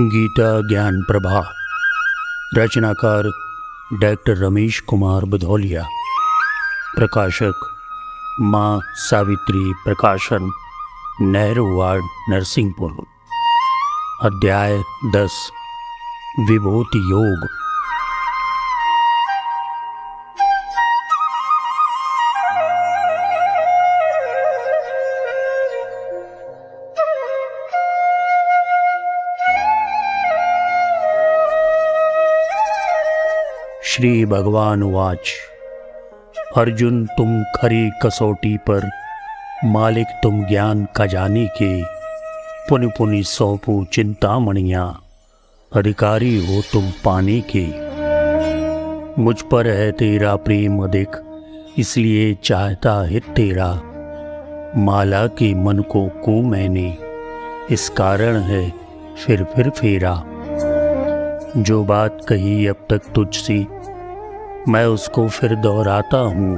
गीता ज्ञान प्रभा। रचनाकार डॉक्टर रमेश कुमार बधौलिया। प्रकाशक माँ सावित्री प्रकाशन, नेहरू वार्ड, नरसिंहपुर। अध्याय 10, विभूति योग। श्री भगवान वाच। अर्जुन, तुम खरी कसौटी पर मालिक तुम ज्ञान खजाने के, पुनि पुनि सौंपो चिंतामणियाँ, अधिकारी हो तुम पाने के। मुझ पर है तेरा प्रेम अधिक, इसलिए चाहता हित तेरा। माला के मन को मैंने, इस कारण है फिर फेरा। जो बात कही अब तक तुझसे, मैं उसको फिर दोहराता हूँ,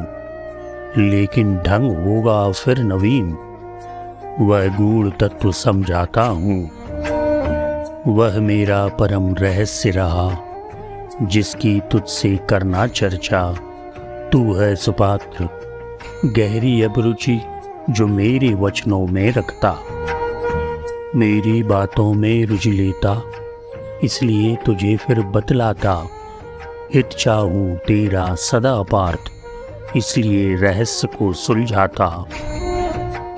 लेकिन ढंग होगा फिर नवीन। वह गूढ़ तत्व समझाता हूँ, वह मेरा परम रहस्य रहा, जिसकी तुझसे करना चर्चा। तू है सुपात्र, गहरी अभिरुचि जो मेरे वचनों में रखता। मेरी बातों में रुचि लेता, इसलिए तुझे फिर बतलाता। हित चाहूं तेरा सदा पार्थ, इसलिए रहस्य को सुलझाता।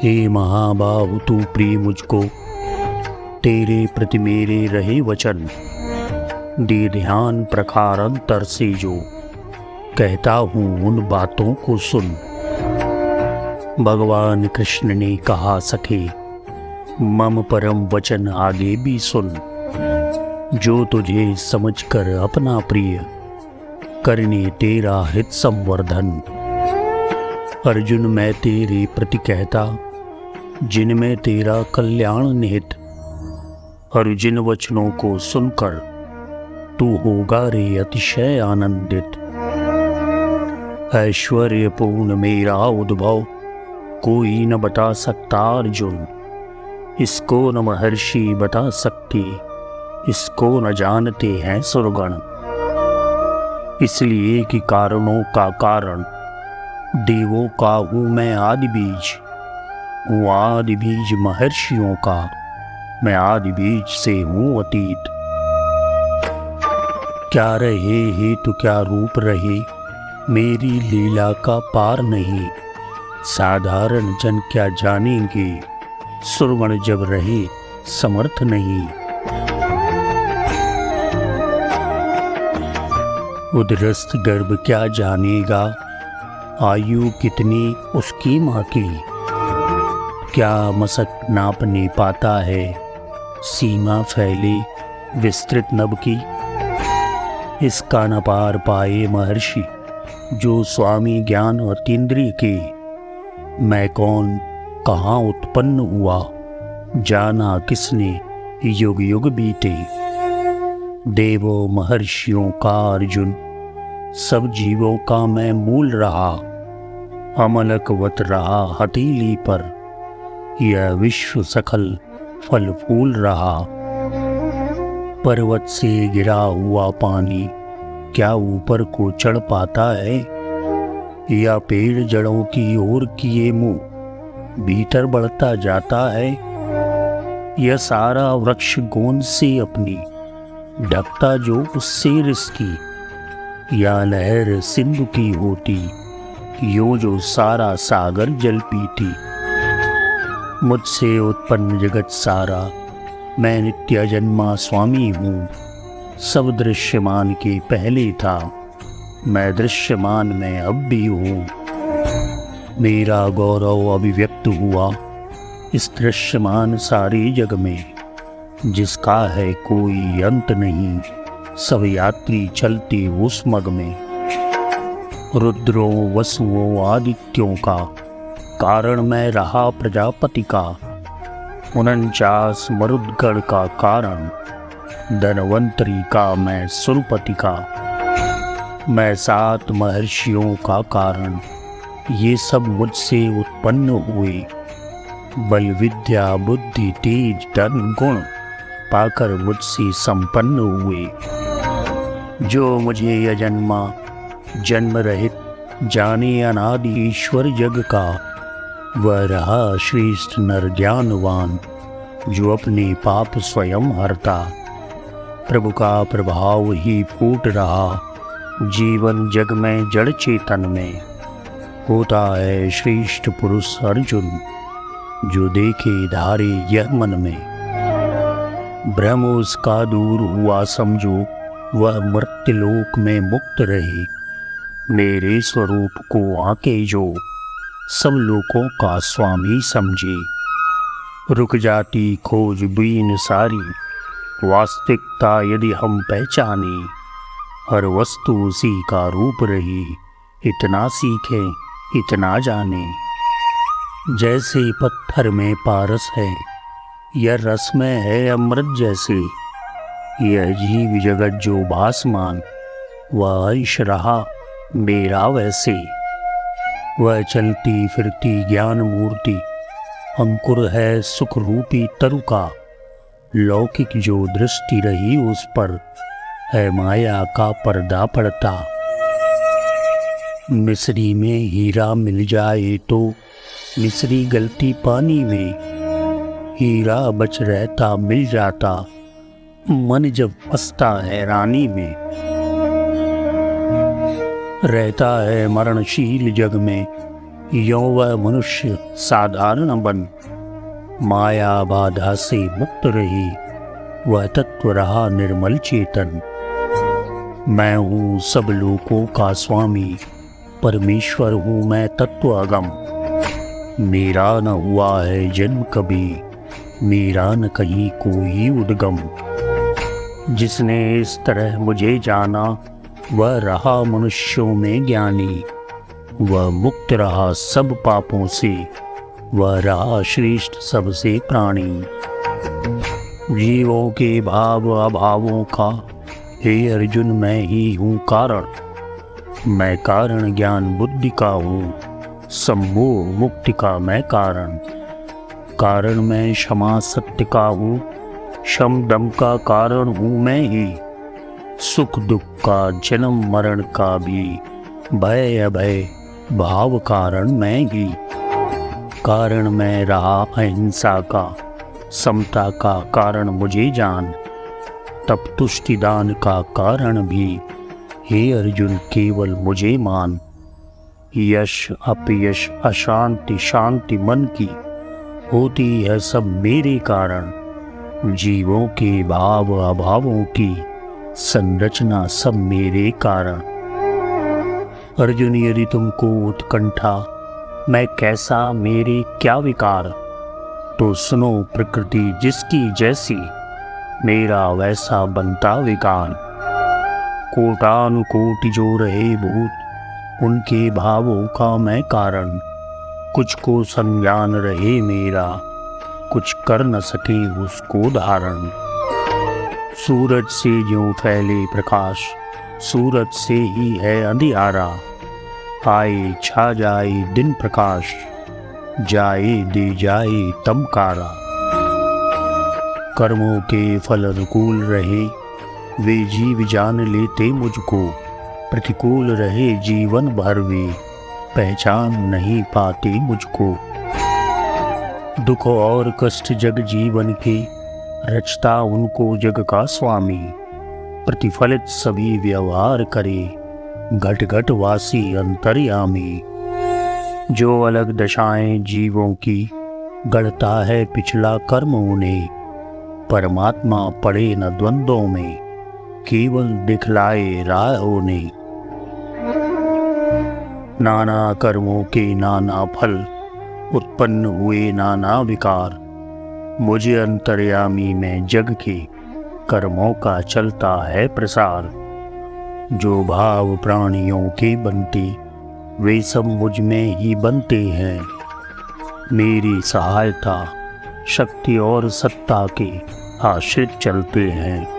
हे महाबाहु तू प्रिय मुझको, तेरे प्रति मेरे रहे वचन। दे ध्यान प्रखार अंतर से जो, कहता हूँ उन बातों को सुन। भगवान कृष्ण ने कहा सखे, मम परम वचन आगे भी सुन। जो तुझे समझकर अपना प्रिय, करने तेरा हित संवर्धन। अर्जुन, मैं तेरे प्रति कहता, जिनमें तेरा कल्याण निहित। और जिन वचनों को सुनकर तू होगा रे अतिशय आनंदित। ऐश्वर्यपूर्ण मेरा उद्भव कोई न बता सकता अर्जुन। इसको न महर्षि बता सकते, इसको न जानते हैं सुरगण। इसलिए कि कारणों का कारण, देवों का हूँ मैं आदि बीज। हूँ आदि बीज महर्षियों का, मैं आदि बीज से हूँ अतीत। क्या रहे हेतु क्या रूप रहे, मेरी लीला का पार नहीं। साधारण जन क्या जानेंगे, सुरगण जब रहे समर्थ नहीं। उदरस्थ गर्भ क्या जानेगा, आयु कितनी उसकी माँ की। क्या मसक नापने पाता है, सीमा फैले विस्तृत नभ की। इसका न पार पाए महर्षि, जो स्वामी ज्ञान और तीन्द्रिय के। मैं कौन, कहाँ उत्पन्न हुआ, जाना किसने युग युग बीते। देवों महर्षियों का अर्जुन, सब जीवों का मैं मूल रहा। अमलकवत रहा हथेली पर, यह विश्व सकल फल फूल रहा। पर्वत से गिरा हुआ पानी, क्या ऊपर को चढ़ पाता है। या पेड़ जड़ों की ओर किए मुंह, भीतर बढ़ता जाता है। यह सारा वृक्ष गोंद से अपनी, ढकता जो उससे रिसकी। या लहर सिंधु की होती, यो जो सारा सागर जल पीती। मुझसे उत्पन्न जगत सारा, मैं नित्य जन्मा स्वामी हूँ। सब दृश्यमान के पहले था, मैं दृश्यमान में अब भी हूँ। मेरा गौरव अभिव्यक्त हुआ इस दृश्यमान सारे जग में। जिसका है कोई अंत नहीं, सब यात्री चलते उस मग में। रुद्रों वसुओं आदित्यों का, कारण मैं रहा प्रजापति का। 49 मरुदगण का कारण, धनवंतरी का मैं सुरपति का। मैं 7 महर्षियों का कारण, ये सब मुझसे उत्पन्न हुए। बल विद्या बुद्धि तेज धर्म गुण, पाकर मुझसे संपन्न हुए। जो मुझे अजन्मा जन्म रहित जाने अनादि ईश्वर जग का, वह रहा श्रेष्ठ नर ज्ञानवान, जो अपने पाप स्वयं हरता। प्रभु का प्रभाव ही फूट रहा जीवन जग में, जड़ चेतन में। होता है श्रेष्ठ पुरुष अर्जुन, जो देखे धारे यह मन में। भ्रम उसका दूर हुआ समझो, वह मृत्युलोक में मुक्त रहे। मेरे स्वरूप को आके जो सब लोगों का स्वामी समझे। रुक जाती खोज बीन सारी, वास्तविकता यदि हम पहचाने। हर वस्तु उसी का रूप रही, इतना सीखें इतना जाने। जैसे पत्थर में पारस है, यह रस में है अमृत जैसे। यह जीव जगत जो भासमान, वह ईश रहा मेरा वैसे। वह चलती फिरती ज्ञान मूर्ति, अंकुर है सुख रूपी तरु का। लौकिक जो दृष्टि रही उस पर, है माया का पर्दा पड़ता। मिस्री में हीरा मिल जाए तो मिस्री गलती पानी में। हीरा बच रहता मिल जाता, मन जब फंसता है रानी में। रहता है मरणशील जग में, यों वह मनुष्य साधारण बन। माया बाधा से मुक्त रही, वह तत्व रहा निर्मल चेतन। मैं हूँ सब लोकों का स्वामी, परमेश्वर हूँ मैं तत्व अगम। मेरा न हुआ है जन्म कभी, मेरा न कहीं कोई उद्गम। जिसने इस तरह मुझे जाना, वह रहा मनुष्यों में ज्ञानी। वह मुक्त रहा सब पापों से, वह रहा श्रेष्ठ सबसे प्राणी। जीवों के भाव अभावों का, हे अर्जुन मैं ही हूँ कारण। मैं कारण ज्ञान बुद्धि का हूँ, सम्मोह मुक्ति का मैं कारण। कारण मैं क्षमा सत्य का हूँ, शम दम का कारण हूँ मैं ही। सुख दुख का जन्म मरण का भी, भय अभय भाव कारण मैं ही। कारण मैं रहा अहिंसा का, समता का कारण मुझे जान। तप तुष्टि दान का कारण भी, हे अर्जुन केवल मुझे मान। यश अपयश अशांति शांति मन की, होती है सब मेरे कारण। जीवों के भाव अभावों की, संरचना सब मेरे कारण। अर्जुन यदि तुमको उत्कंठा, मैं कैसा मेरे क्या विकार। तो सुनो प्रकृति जिसकी जैसी, मेरा वैसा बनता विकार। कोटानुकोटि जो रहे भूत, उनके भावों का मैं कारण। कुछ को संज्ञान रहे मेरा, कुछ कर न सके उसको धारण। सूरज से ज्यों फैले प्रकाश, सूरज से ही है अंधियारा। आए छा जाए दिन प्रकाश, जाए दे जाए तमकारा। कर्मों के फल अनुकूल रहे, वे जीव जान लेते मुझको। प्रतिकूल रहे जीवन भर वे, पहचान नहीं पाते मुझको। दुख और कष्ट जग जीवन के, रचता उनको जग का स्वामी। प्रतिफलित सभी व्यवहार करे, घट घट वासी अंतर्यामी। जो अलग दशाएं जीवों की, गढ़ता है पिछला कर्म उन्हें। परमात्मा पड़े न द्वंद्वों में, केवल दिखलाए राह उन्हें। नाना कर्मों के नाना फल, उत्पन्न हुए नाना विकार। मुझे अंतर्यामी में जग के, कर्मों का चलता है प्रसार। जो भाव प्राणियों के बनते, वे सब मुझ में ही बनते हैं। मेरी सहायता शक्ति और सत्ता के आश्रित चलते हैं।